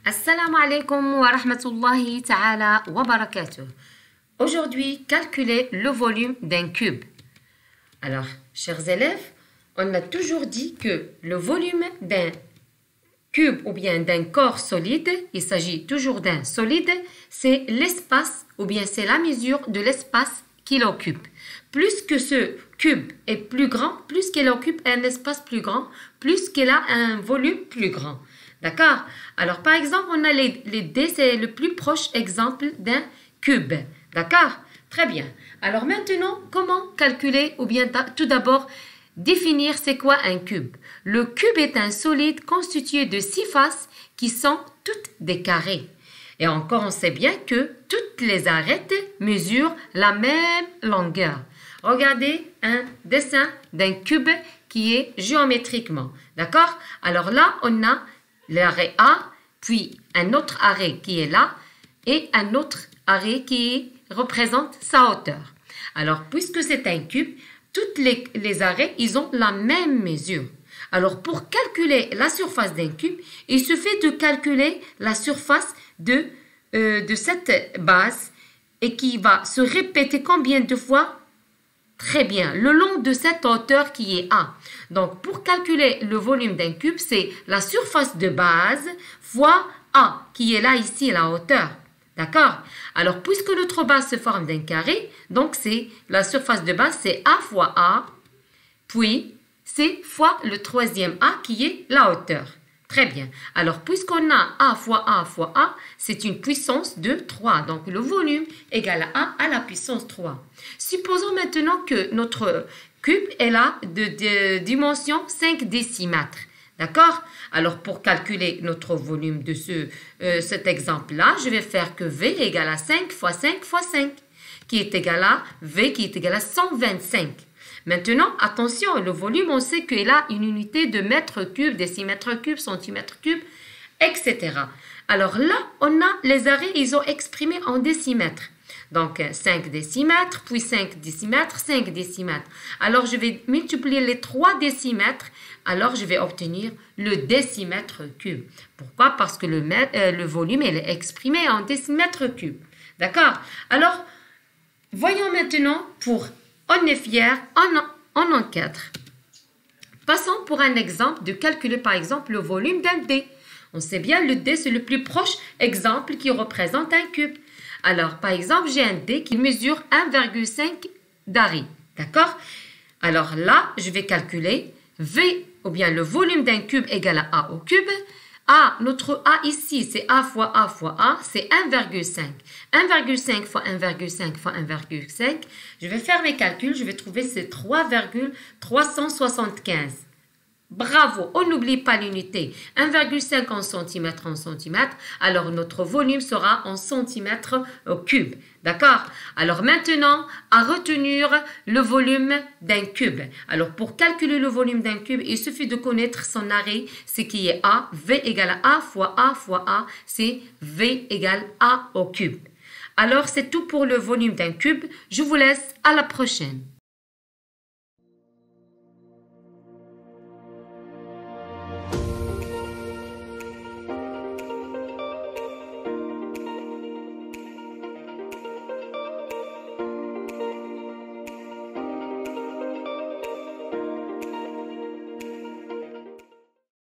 Assalamu alaikum wa rahmatullahi ta'ala wa barakatuh. Aujourd'hui, calculer le volume d'un cube. Alors, chers élèves, on a toujours dit que le volume d'un cube ou bien d'un corps solide, il s'agit toujours d'un solide, c'est l'espace ou bien c'est la mesure de l'espace qu'il occupe. Plus que ce cube est plus grand, plus qu'il occupe un espace plus grand, plus qu'il a un volume plus grand. D'accord? Alors, par exemple, on a les dés, c'est le plus proche exemple d'un cube. D'accord? Très bien. Alors maintenant, comment calculer ou bien tout d'abord définir c'est quoi un cube? Le cube est un solide constitué de 6 faces qui sont toutes des carrés. Et encore, on sait bien que toutes les arêtes mesurent la même longueur. Regardez un dessin d'un cube qui est géométriquement. D'accord? Alors là, on a l'arrêt A, puis un autre arrêt qui est là et un autre arrêt qui représente sa hauteur. Alors, puisque c'est un cube, tous les arrêts, ils ont la même mesure. Alors, pour calculer la surface d'un cube, il suffit de calculer la surface de cette base et qui va se répéter combien de fois? Très bien, le long de cette hauteur qui est A. Donc, pour calculer le volume d'un cube, c'est la surface de base fois A, qui est là, ici, la hauteur. D'accord? Alors, puisque notre base se forme d'un carré, donc c'est la surface de base, c'est A fois A, puis c'est fois le troisième A, qui est la hauteur. Très bien. Alors, puisqu'on a A fois A, c'est une puissance de 3. Donc, le volume égale à A à la puissance 3. Supposons maintenant que notre cube est là de dimension 5 décimètres. D'accord? Alors, pour calculer notre volume de cet exemple-là, je vais faire que V égale à 5 fois 5 fois 5, qui est égal à V qui est égal à 125. Maintenant, attention, le volume, on sait qu'il a une unité de mètre cube, décimètre cube, centimètre cube, etc. Alors là, on a les arrêts, ils ont exprimé en décimètres. Donc, 5 décimètres, puis 5 décimètres, 5 décimètres. Alors, je vais multiplier les 3 décimètres. Alors, je vais obtenir le décimètre cube. Pourquoi? Parce que le volume, il est exprimé en décimètre cube. D'accord? Alors, voyons maintenant pour on est fier, on encadre. Passons pour un exemple de calculer par exemple le volume d'un dé. On sait bien le dé c'est le plus proche exemple qui représente un cube. Alors par exemple j'ai un dé qui mesure 1,5 d'arrêt. D'accord? Alors là je vais calculer V ou bien le volume d'un cube égale à A au cube. A, notre A ici, c'est A fois A, c'est 1,5. 1,5 fois 1,5 fois 1,5. Je vais faire mes calculs, je vais trouver c'est 3,375. Bravo, on n'oublie pas l'unité. 1,5 en centimètres. Alors, notre volume sera en centimètres au cube. D'accord? Alors, maintenant, à retenir le volume d'un cube. Alors, pour calculer le volume d'un cube, il suffit de connaître son arrêt, ce qui est A. V égale à A fois A, c'est V égale A au cube. Alors, c'est tout pour le volume d'un cube. Je vous laisse à la prochaine.